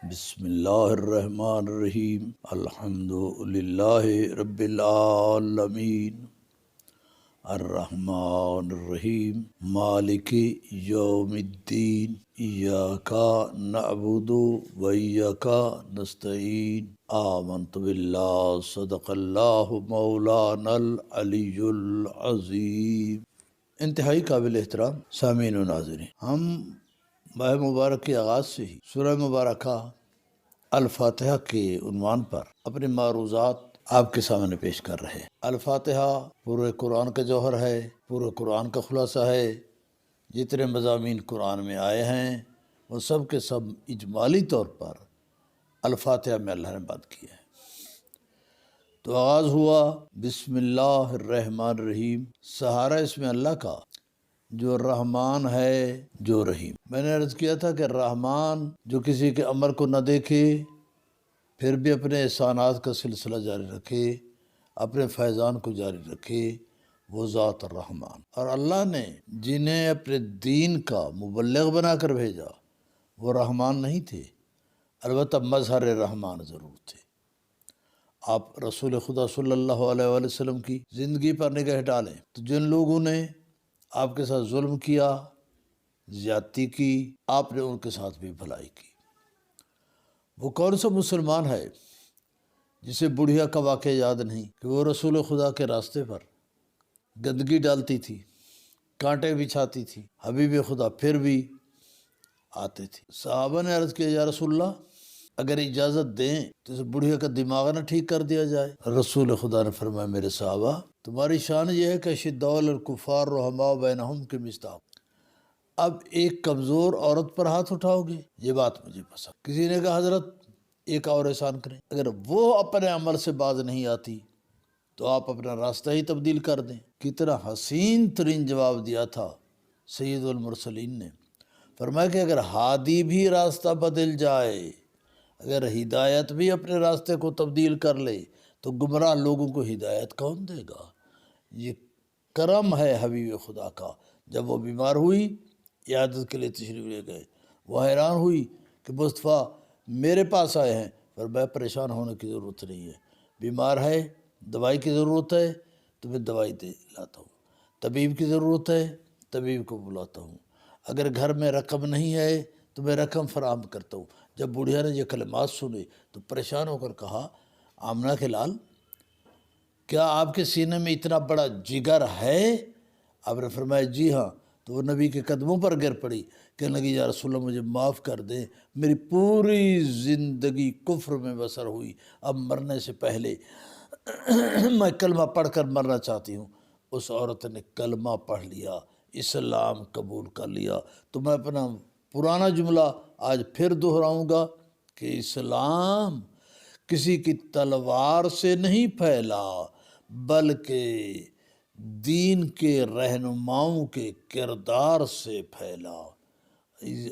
بسم اللہ الرحمن الرحیم الحمد للہ رب العالمین الرحمن الرحیم مالک یوم الدین ایاک نعبد و ایاک نستعین آمنت باللہ صدق اللہ مولانا العلی العظیم۔ انتہائی قابل احترام سامعین و ناظرین، ہم ماہ مبارک کے آغاز سے ہی سورہ مبارکہ الفاتحہ کے عنوان پر اپنے معروضات آپ کے سامنے پیش کر رہے ہیں۔ الفاتحہ پورے قرآن کا جوہر ہے، پورے قرآن کا خلاصہ ہے۔ جتنے مضامین قرآن میں آئے ہیں وہ سب کے سب اجمالی طور پر الفاتحہ میں اللہ نے بات کیا ہے۔ تو آغاز ہوا بسم اللہ الرحمن الرحیم، سہارا اس میں اللہ کا جو رحمان ہے جو رحیم۔ میں نے عرض کیا تھا کہ رحمان جو کسی کے عمل کو نہ دیکھے پھر بھی اپنے احسانات کا سلسلہ جاری رکھے، اپنے فیضان کو جاری رکھے، وہ ذات الرحمان۔ اور اللہ نے جنہیں اپنے دین کا مبلغ بنا کر بھیجا وہ رحمان نہیں تھے، البتہ مظہر رحمان ضرور تھے۔ آپ رسول خدا صلی اللہ علیہ وآلہ وسلم کی زندگی پر نگاہ ڈالیں تو جن لوگوں نے آپ کے ساتھ ظلم کیا، زیادتی کی، آپ نے ان کے ساتھ بھی بھلائی کی۔ وہ کون سا مسلمان ہے جسے بڑھیا کا واقعہ یاد نہیں کہ وہ رسول خدا کے راستے پر گندگی ڈالتی تھی، کانٹے بچھاتی تھی، حبیب خدا پھر بھی آتے تھے۔ صحابہ نے عرض کیا یا رسول اللہ اگر اجازت دیں تو اس بڑھیا کا دماغ نہ ٹھیک کر دیا جائے۔ رسول خدا نے فرمایا میرے صحابہ تمہاری شان یہ ہے کہ شداء الکفار رحماء بینہم کے مصداق۔ اب ایک کمزور عورت پر ہاتھ اٹھاؤ گے، یہ بات مجھے پسند۔ کسی نے کہا حضرت ایک اور احسان کریں، اگر وہ اپنے عمل سے باز نہیں آتی تو آپ اپنا راستہ ہی تبدیل کر دیں۔ کتنا حسین ترین جواب دیا تھا سید المرسلین نے۔ فرمایا کہ اگر ہادی بھی راستہ بدل جائے، اگر ہدایت بھی اپنے راستے کو تبدیل کر لے تو گمراہ لوگوں کو ہدایت کون دے گا؟ یہ کرم ہے حبیب خدا کا۔ جب وہ بیمار ہوئی عیادت کے لیے تشریف لے گئے، وہ حیران ہوئی کہ مصطفیٰ میرے پاس آئے ہیں، پر میں پریشان ہونے کی ضرورت نہیں ہے، بیمار ہے دوائی کی ضرورت ہے تو میں دوائی دے لاتا ہوں، طبیب کی ضرورت ہے طبیب کو بلاتا ہوں، اگر گھر میں رقم نہیں ہے تو میں رقم فراہم کرتا ہوں۔ جب بوڑھیا نے یہ کلمات سنے تو پریشان ہو کر کہا آمنہ کے لال کیا آپ کے سینے میں اتنا بڑا جگر ہے؟ آپ نے فرمایا جی ہاں۔ تو وہ نبی کے قدموں پر گر پڑی، کہنے لگی یا رسول اللہ مجھے معاف کر دیں، میری پوری زندگی کفر میں بسر ہوئی، اب مرنے سے پہلے میں کلمہ پڑھ کر مرنا چاہتی ہوں۔ اس عورت نے کلمہ پڑھ لیا، اسلام قبول کر لیا۔ تو میں اپنا پرانا جملہ آج پھر دہراؤں گا کہ اسلام کسی کی تلوار سے نہیں پھیلا بلکہ دین کے رہنماؤں کے کردار سے پھیلا۔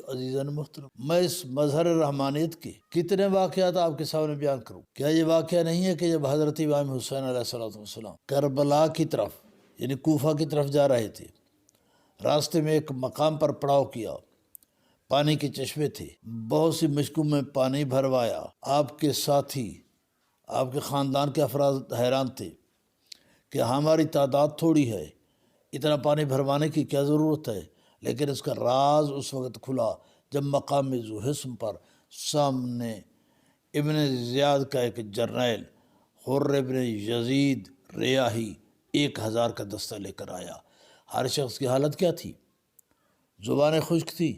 عزیزان محترم، میں اس مظہر رحمانیت کے کتنے واقعات آپ کے سامنے بیان کروں۔ کیا یہ واقعہ نہیں ہے کہ جب حضرت امام حسین علیہ السلام کربلا کی طرف یعنی کوفہ کی طرف جا رہے تھے، راستے میں ایک مقام پر پڑاؤ کیا، پانی کے چشمے تھے، بہت سی مشکوں میں پانی بھروایا۔ آپ کے ساتھی، آپ کے خاندان کے افراد حیران تھے کہ ہماری تعداد تھوڑی ہے، اتنا پانی بھروانے کی کیا ضرورت ہے؟ لیکن اس کا راز اس وقت کھلا جب مقام ذو حسن پر سامنے ابن زیاد کا ایک جرنیل حر ابن یزید ریاحی 1000 کا دستہ لے کر آیا۔ ہر شخص کی حالت کیا تھی؟ زبانیں خشک تھی،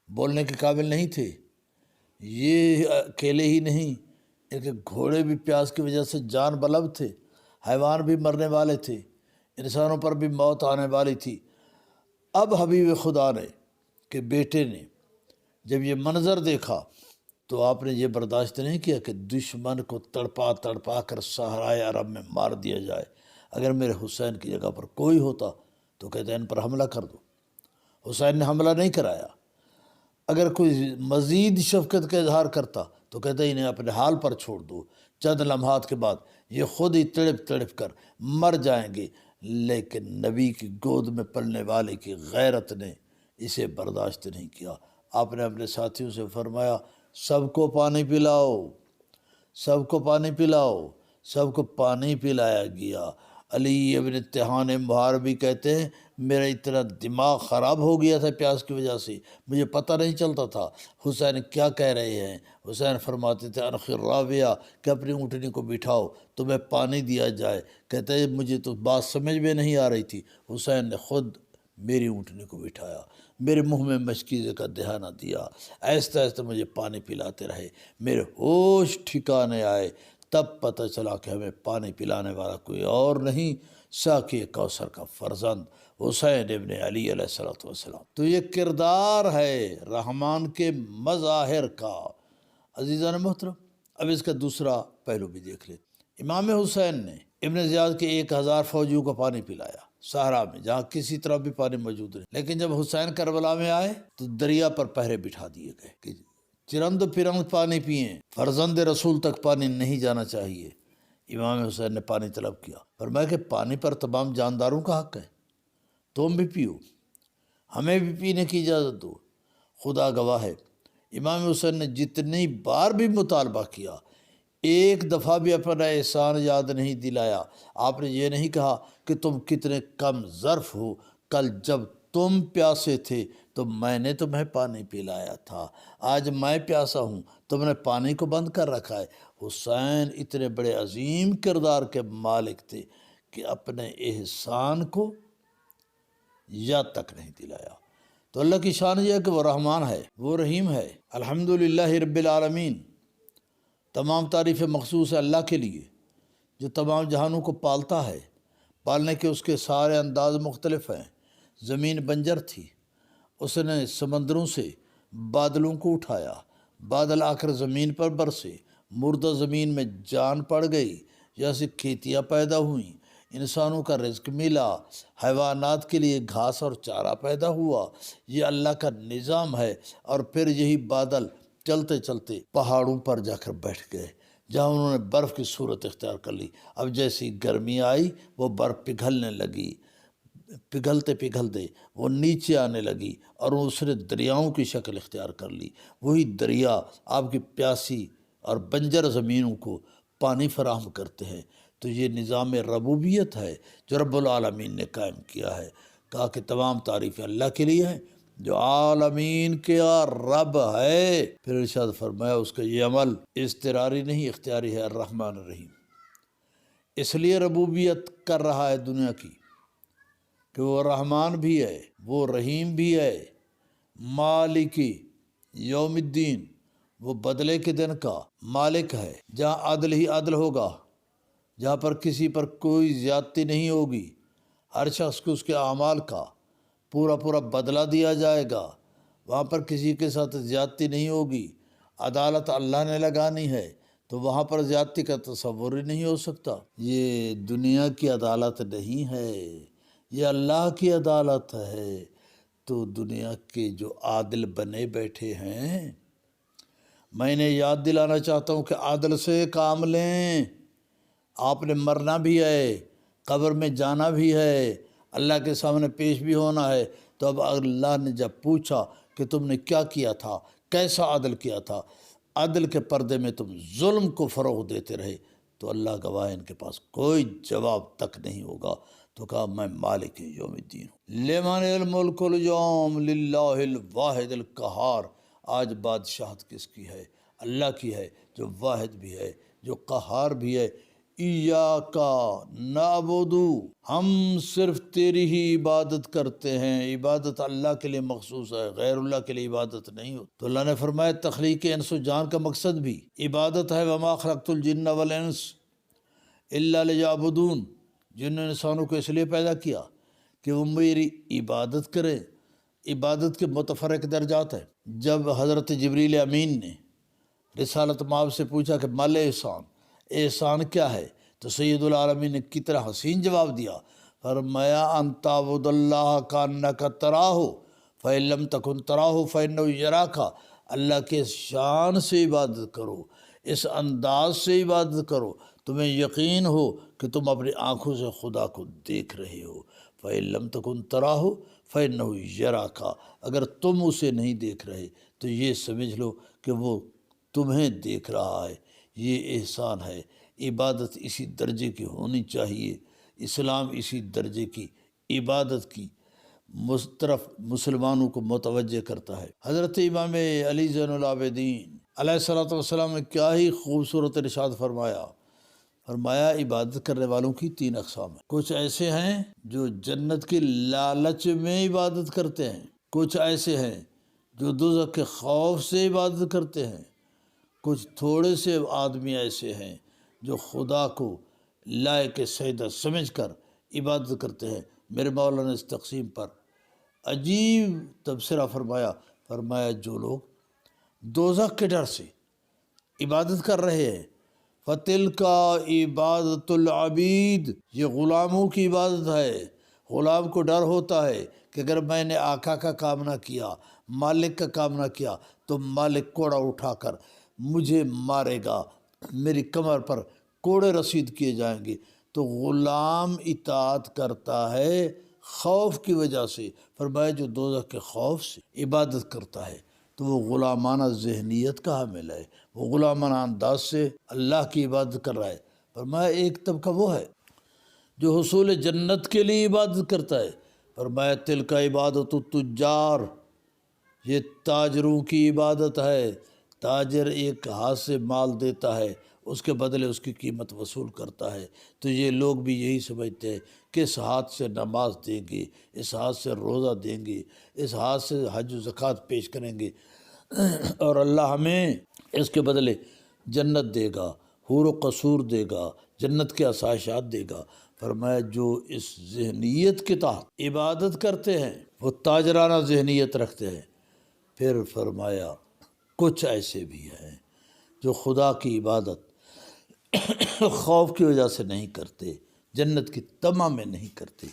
بولنے کے قابل نہیں تھے۔ یہ اکیلے ہی نہیں، ان کے گھوڑے بھی پیاس کی وجہ سے جان بلب تھے، حیوان بھی مرنے والے تھے، انسانوں پر بھی موت آنے والی تھی۔ اب حبیب خدا نے کہ بیٹے نے جب یہ منظر دیکھا تو آپ نے یہ برداشت نہیں کیا کہ دشمن کو تڑپا تڑپا کر صحرائے عرب میں مار دیا جائے۔ اگر میرے حسین کی جگہ پر کوئی ہوتا تو کہتے ہیں ان پر حملہ کر دو۔ حسین نے حملہ نہیں کرایا۔ اگر کوئی مزید شفقت کا اظہار کرتا تو کہتے انہیں اپنے حال پر چھوڑ دو، چند لمحات کے بعد یہ خود ہی تڑپ تڑپ کر مر جائیں گے۔ لیکن نبی کی گود میں پلنے والے کی غیرت نے اسے برداشت نہیں کیا۔ آپ نے اپنے ساتھیوں سے فرمایا سب کو پانی پلاؤ، سب کو پانی پلاؤ، سب کو پانی پلایا گیا۔ علی ابن تہان محاربی کہتے ہیں میرا اتنا دماغ خراب ہو گیا تھا پیاس کی وجہ سے، مجھے پتہ نہیں چلتا تھا حسین کیا کہہ رہے ہیں۔ حسین فرماتے تھے انخر راویہ کہ اپنی اونٹنی کو بٹھاؤ تمہیں پانی دیا جائے، کہتے ہیں مجھے تو بات سمجھ میں نہیں آ رہی تھی، حسین نے خود میری اونٹنی کو بٹھایا، میرے منہ میں مشکیزے کا دہانہ دیا، آہستہ آہستہ مجھے پانی پلاتے رہے، میرے ہوش ٹھکانے آئے، تب پتہ چلا کہ ہمیں پانی پلانے والا کوئی اور نہیں ساقی کوثر کا فرزند حسین ابن علی علیہ السلام۔ تو یہ کردار ہے رحمان کے مظاہر کا۔ عزیزان محترم، اب اس کا دوسرا پہلو بھی دیکھ لیتے۔ امام حسین نے ابن زیاد کے 1000 فوجیوں کو پانی پلایا صحرا میں، جہاں کسی طرح بھی پانی موجود نہیں، لیکن جب حسین کربلا میں آئے تو دریا پر پہرے بٹھا دیے گئے کہ چرند پرند پانی پئیں، فرزند رسول تک پانی نہیں جانا چاہیے۔ امام حسین نے پانی طلب کیا، فرمایا کہ پانی پر تمام جانداروں کا حق ہے، تم بھی پیو، ہمیں بھی پینے کی اجازت دو۔ خدا گواہ ہے امام حسین نے جتنی بار بھی مطالبہ کیا، ایک دفعہ بھی اپنا احسان یاد نہیں دلایا۔ آپ نے یہ نہیں کہا کہ تم کتنے کم ظرف ہو، کل جب تم پیاسے تھے تو میں نے تمہیں پانی پلایا تھا، آج میں پیاسا ہوں تم نے پانی کو بند کر رکھا ہے۔ حسین اتنے بڑے عظیم کردار کے مالک تھے کہ اپنے احسان کو یاد تک نہیں دلایا۔ تو اللہ کی شان یہ ہے کہ وہ رحمان ہے، وہ رحیم ہے۔ الحمدللہ رب العالمین، تمام تعریفیں مخصوص ہے اللہ کے لیے جو تمام جہانوں کو پالتا ہے۔ پالنے کے اس کے سارے انداز مختلف ہیں۔ زمین بنجر تھی، اس نے سمندروں سے بادلوں کو اٹھایا، بادل آ کر زمین پر برسے، مردہ زمین میں جان پڑ گئی، جیسے کھیتیاں پیدا ہوئیں، انسانوں کا رزق ملا، حیوانات کے لیے گھاس اور چارہ پیدا ہوا۔ یہ اللہ کا نظام ہے۔ اور پھر یہی بادل چلتے چلتے پہاڑوں پر جا کر بیٹھ گئے، جہاں انہوں نے برف کی صورت اختیار کر لی۔ اب جیسی گرمی آئی وہ برف پگھلنے لگی، پگھلتے پگھلتے وہ نیچے آنے لگی اور اس نے دریاؤں کی شکل اختیار کر لی۔ وہی دریا آپ کی پیاسی اور بنجر زمینوں کو پانی فراہم کرتے ہیں۔ تو یہ نظام ربوبیت ہے جو رب العالمین نے قائم کیا ہے۔ کہا کہ تمام تعریفیں اللہ کے لیے ہیں جو عالمین کا رب ہے۔ پھر ارشاد فرمایا اس کا یہ عمل اضطراری نہیں اختیاری ہے، الرحمن الرحیم۔ اس لیے ربوبیت کر رہا ہے دنیا کی کہ وہ رحمان بھی ہے، وہ رحیم بھی ہے، مالک یوم الدین، وہ بدلے کے دن کا مالک ہے، جہاں عدل ہی عدل ہوگا، جہاں پر کسی پر کوئی زیادتی نہیں ہوگی، ہر شخص کو اس کے اعمال کا پورا پورا بدلہ دیا جائے گا، وہاں پر کسی کے ساتھ زیادتی نہیں ہوگی۔ عدالت اللہ نے لگانی ہے تو وہاں پر زیادتی کا تصور ہی نہیں ہو سکتا۔ یہ دنیا کی عدالت نہیں ہے، یہ اللہ کی عدالت ہے۔ تو دنیا کے جو عادل بنے بیٹھے ہیں، میں انہیں یاد دلانا چاہتا ہوں کہ عادل سے کام لیں۔ آپ نے مرنا بھی ہے، قبر میں جانا بھی ہے، اللہ کے سامنے پیش بھی ہونا ہے۔ تو اب اللہ نے جب پوچھا کہ تم نے کیا کیا تھا، کیسا عدل کیا تھا، عدل کے پردے میں تم ظلم کو فروغ دیتے رہے، تو اللہ گواہ ان کے پاس کوئی جواب تک نہیں ہوگا۔ تو کہا میں مالک یوم الدین ہوں، لمن الملک اليوم للہ الواحد القہار۔ آج بادشاہت کس کی ہے؟ اللہ کی ہے، جو واحد بھی ہے، جو قہار بھی ہے۔ ایاک نعبد، ہم صرف تیری ہی عبادت کرتے ہیں۔ عبادت اللہ کے لیے مخصوص ہے، غیر اللہ کے لیے عبادت نہیں ہوتی۔ تو اللہ نے فرمایا تخلیق انس و جان کا مقصد بھی عبادت ہے، وما خلقت الجن والانس الا لیعبدون۔ جن انسانوں کو اس لیے پیدا کیا کہ وہ میری عبادت کریں۔ عبادت کے متفرق درجات ہیں۔ جب حضرت جبریل امین نے رسالت مآب سے پوچھا کہ مال احسان، احسان کیا ہے، تو سید العالمین نے کتنا حسین جواب دیا، فرمایا ان تعبد اللہ کانک تراہ فإن لم تکن تراہ فإنہ یراک۔ اللہ کے شان سے عبادت کرو، اس انداز سے عبادت کرو، تمہیں یقین ہو کہ تم اپنی آنکھوں سے خدا کو دیکھ رہے ہو۔ فإن لم تکن تراہ فإنہ یراک، اگر تم اسے نہیں دیکھ رہے تو یہ سمجھ لو کہ وہ تمہیں دیکھ رہا ہے، یہ احسان ہے۔ عبادت اسی درجے کی ہونی چاہیے، اسلام اسی درجے کی عبادت کی طرف مسلمانوں کو متوجہ کرتا ہے۔ حضرت امام علی زین العابدین علیہ الصلوۃ والسلام نے کیا ہی خوبصورت ارشاد فرمایا عبادت کرنے والوں کی 3 اقسام ہیں۔ کچھ ایسے ہیں جو جنت کے لالچ میں عبادت کرتے ہیں، کچھ ایسے ہیں جو دوزخ کے خوف سے عبادت کرتے ہیں، کچھ تھوڑے سے آدمی ایسے ہیں جو خدا کو لائق سجدہ سمجھ کر عبادت کرتے ہیں۔ میرے مولا نے اس تقسیم پر عجیب تبصرہ فرمایا جو لوگ دوزخ کے ڈر سے عبادت کر رہے ہیں، فَتِلْكَ عبادت العبید، یہ غلاموں کی عبادت ہے۔ غلام کو ڈر ہوتا ہے کہ اگر میں نے آقا کا کام نہ کیا، مالک کا کام نہ کیا تو مالک کوڑا اٹھا کر مجھے مارے گا، میری کمر پر کوڑے رسید کیے جائیں گے۔ تو غلام اطاعت کرتا ہے خوف کی وجہ سے۔ فرمایا جو دوزخ کے خوف سے عبادت کرتا ہے تو وہ غلامانہ ذہنیت کا حامل ہے، وہ غلامانہ انداز سے اللہ کی عبادت کر رہا ہے۔ فرمایا ایک طبقہ وہ ہے جو حصول جنت کے لیے عبادت کرتا ہے۔ فرمایا تلک عبادت التجار، یہ تاجروں کی عبادت ہے۔ تاجر ایک ہاتھ سے مال دیتا ہے، اس کے بدلے اس کی قیمت وصول کرتا ہے۔ تو یہ لوگ بھی یہی سمجھتے ہیں کہ اس ہاتھ سے نماز دیں گے، اس ہاتھ سے روزہ دیں گے، اس ہاتھ سے حج و زکوٰۃ پیش کریں گے اور اللہ ہمیں اس کے بدلے جنت دے گا، حور و قصور دے گا، جنت کے آسائشات دے گا۔ فرمایا جو اس ذہنیت کے تحت عبادت کرتے ہیں وہ تاجرانہ ذہنیت رکھتے ہیں۔ پھر فرمایا کچھ ایسے بھی ہیں جو خدا کی عبادت خوف کی وجہ سے نہیں کرتے، جنت کی طمع میں نہیں کرتے،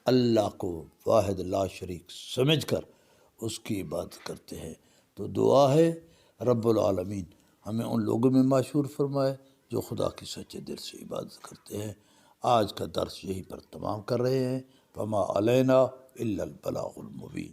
اللہ کو واحد لا شریک سمجھ کر اس کی عبادت کرتے ہیں۔ تو دعا ہے رب العالمین ہمیں ان لوگوں میں معشور فرمائے جو خدا کی سچے دل سے عبادت کرتے ہیں۔ آج کا درس یہی پر تمام کر رہے ہیں۔ فما علینا الا البلاغ المبین۔